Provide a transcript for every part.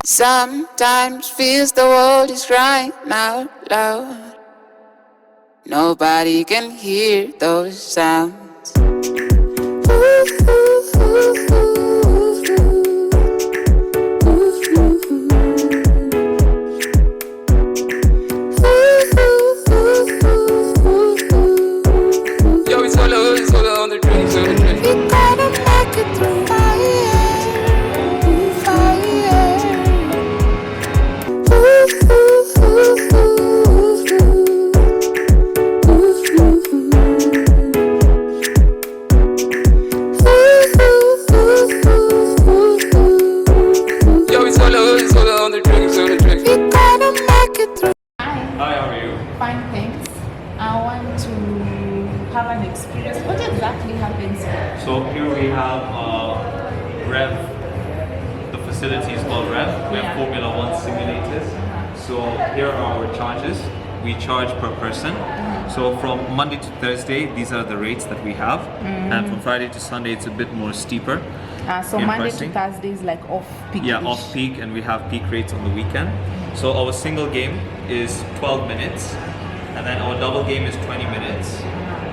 Sometimes feels the world is crying out loud. Nobody can hear those sounds. Yo, it's all on the drink, it's on the drink. We gotta make it through fire, fire. Yo, it's all on the drink, it's on the drink. We gotta make it through. Hi, how are you? Fine, thanks. I want to have an experience. What exactly happens here? So here we have Rev. The facility is called Rev. We have Formula One simulators. So here are our charges. We charge per person. So from Monday to Thursday, these are the rates that we have. And from Friday to Sunday, it's a bit more steeper. So in Monday pricing. to Thursday is like off peak. Yeah, off peak, and we have peak rates on the weekend. So our single game is 12 minutes, and then our double game is 20 minutes.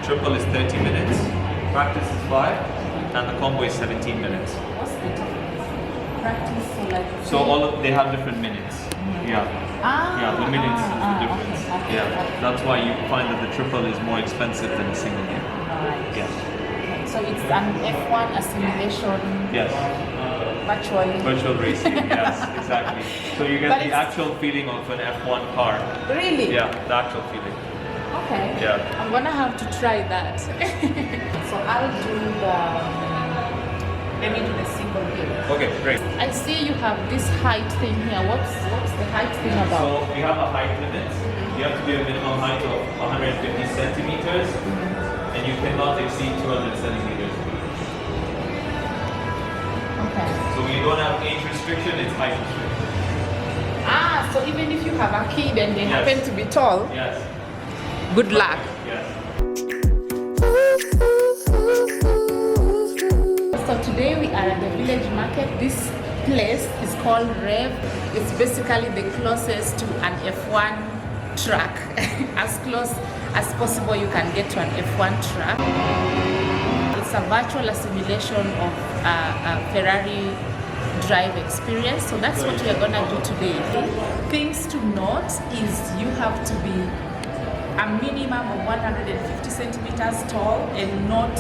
Triple is 30 minutes. Practice is 5, and the combo is 17 minutes. What's the difference? Practice, so like. So all of they have different minutes. Yeah. Yeah, the minutes is the difference. Okay. Yeah, that's why you find that the triple is more expensive than a single game. Alright. Yeah. Okay, so it's an F1 assimilation Yes. virtually. Virtual racing. Yes, exactly. So you get But the it's- actual feeling of an F1 car. Really? Yeah, the actual feeling. Okay. Yeah. I'm gonna have to try that. So I'll do the. Let me do the single game. Okay, great. I see you have this height thing here. What's the height thing about? So we have a height limit. You have to be a minimum height of 150 centimeters, and you cannot exceed 200 centimeters. Okay. So we don't have age restriction, it's height restriction. So even if you have a kid and they Yes. happen to be tall, Yes. good luck. Yes. So today we are at the village market. This place is called Rev. It's basically the closest to an F1 track. As close as possible you can get to an F1 track. It's a virtual assimilation of a Ferrari drive experience. So that's what we are gonna do today. Things to note is you have to be a minimum of 150 centimeters tall and not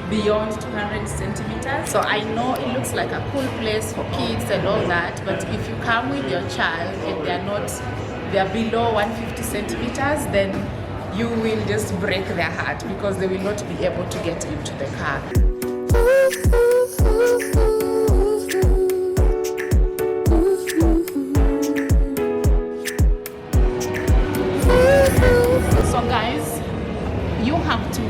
beyond 200 centimeters. So I know it looks like a cool place for kids and all that, but if you come with your child and they're below 150 centimeters, then you will just break their heart because they will not be able to get into the car. So guys, you have to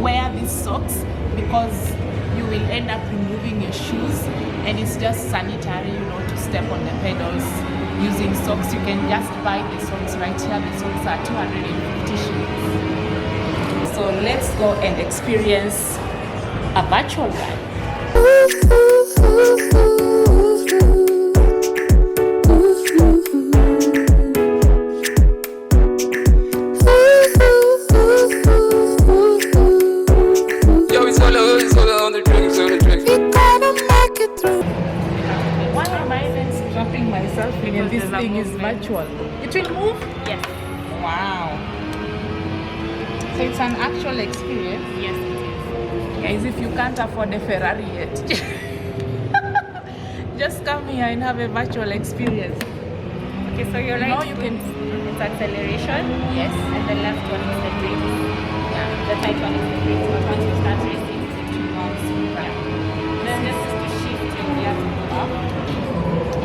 wear these socks because you will end up removing your shoes, and it's just sanitary, to step on the pedals using socks. You can just buy the socks right here. The socks are 250 shillings. So let's go and experience a virtual ride. Yo, it's all on the drink, it's on the drink. We gotta make it through. Why am I even strapping myself in and this thing is virtual? It will move? Yes, Wow. So it's an actual experience. yes it is. Guys, if you can't afford a Ferrari yet, just come here and have a virtual experience. Okay, so your right Now you foot, can. it's acceleration. Yes. And the left one is the brakes. Yeah. The right one is the brakes. But once you start racing, it will bounce. Yeah. Then this is to shift your gear to go up.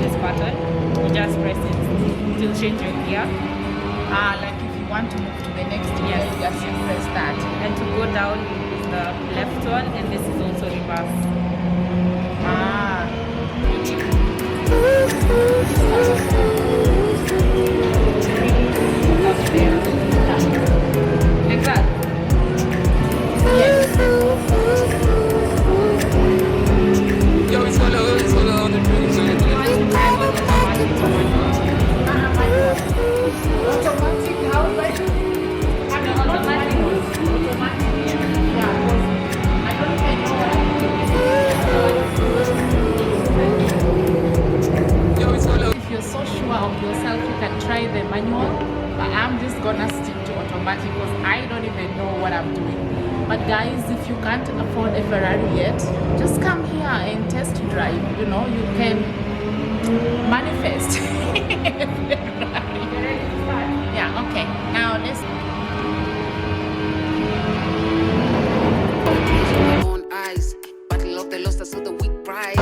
This button, you just press it. It will change your gear. Like if you want to move to the next gear, Yes, you just yes. press that. And to go down, you use the left one, and this is also reverse. Ah. Like that. Yes. Yo, it's all on the drink. of yourself, you can try the manual, but I'm just gonna stick to automatic because I don't even know what I'm doing. But guys, if you can't afford a Ferrari yet, just come here and test drive. You know, you can manifest. Yeah, okay. Now let's. On ice, battle of the lost so the weak prize.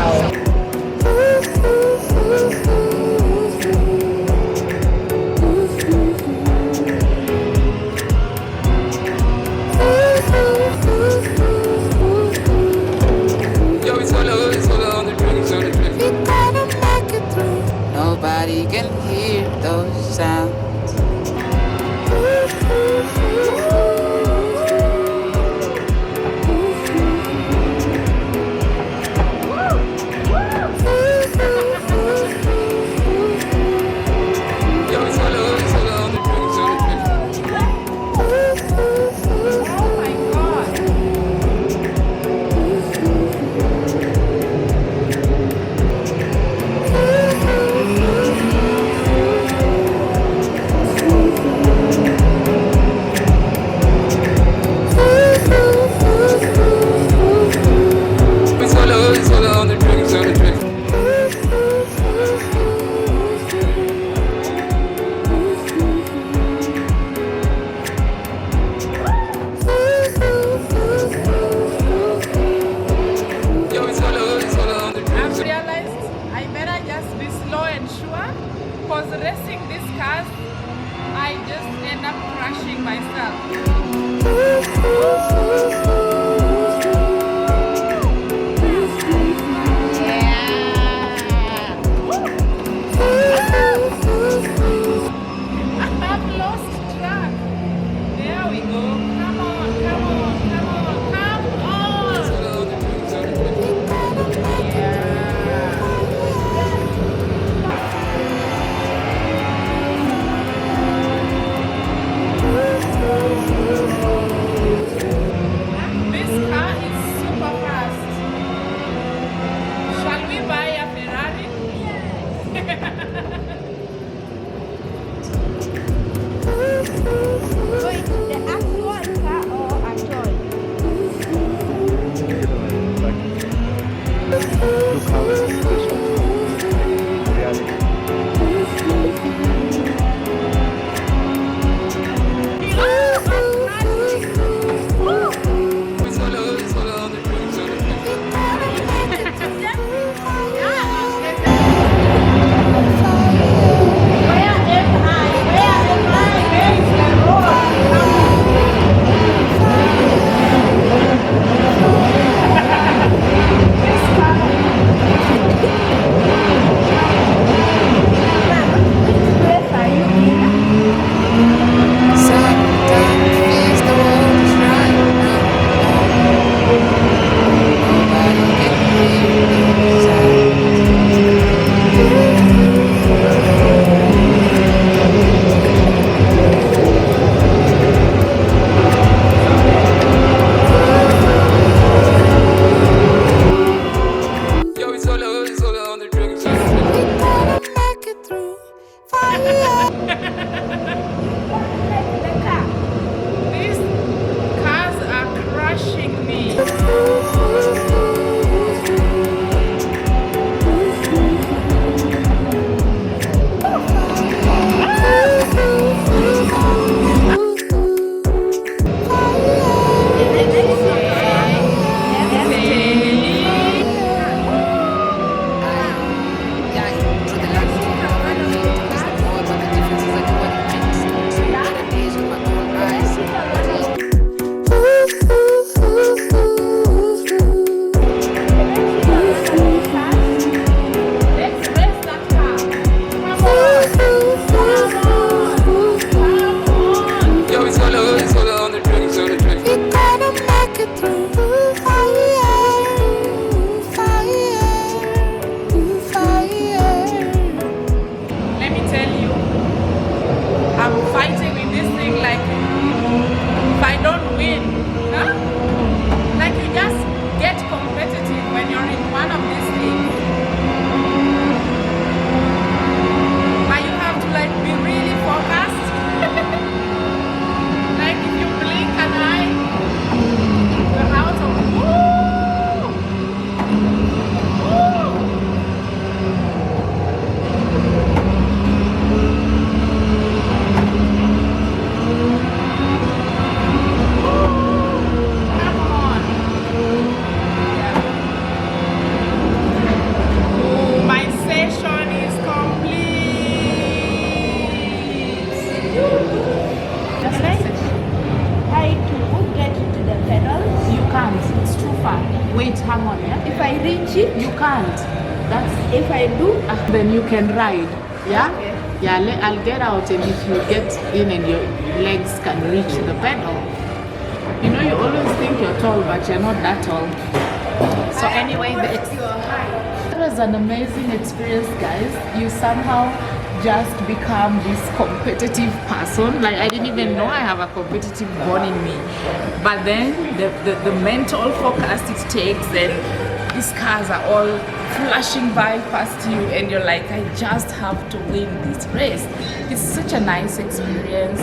Yo, it's all on the drinks, on the drinks. We gotta make it through. Nobody can hear those sounds. Yo, it's all on the drinks, on the drinks. Oh my God! It's all on the drinks, on the drinks. Yo, it's all on the I've drinks. realized I better just be slow and sure, because racing these cars, I just end up crashing myself. Yeah. I've lost track. There we go. Come on, come on, come on, come on. This car is super fast. Shall we buy a Ferrari? Wait, the actual car or a toy? Look how this one reality. It's all on the drinks, on the drinks. Sometimes feels the world is right now. Nobody can hear those sounds. Yo, it's all on the drinks. We gotta make it through fire. These cars are crushing me. Through the lights, know about the differences I do what I meant. If I do, then you can ride. Yeah? Okay. Yeah, I'll get out, and if you get in and your legs can reach the pedal. You know, you always think you're tall, but you're not that tall. So anyway, it was an amazing experience, guys. You somehow just become this competitive person. Like, I didn't even know I have a competitive bone in me. But then the mental focus it takes, and these cars are all flashing by past you, and you're like, I just have to win this race. It's such a nice experience.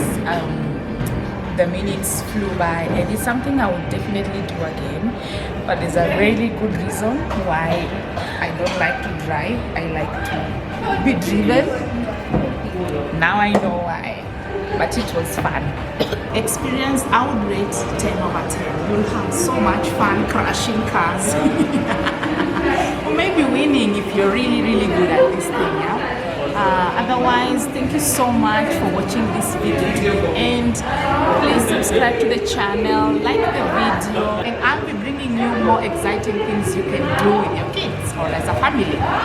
The minutes flew by, and it's something I would definitely do again. But there's a really good reason why I don't like to drive. I like to be driven. Now I know why. But it was fun. Experience, I would rate 10 over 10. You'll have so much fun crashing cars. Or maybe winning if you're really, really good at this thing, yeah? Otherwise, thank you so much for watching this video to the end. Please subscribe to the channel, like the video, and I'll be bringing you more exciting things you can do with your kids or as a family.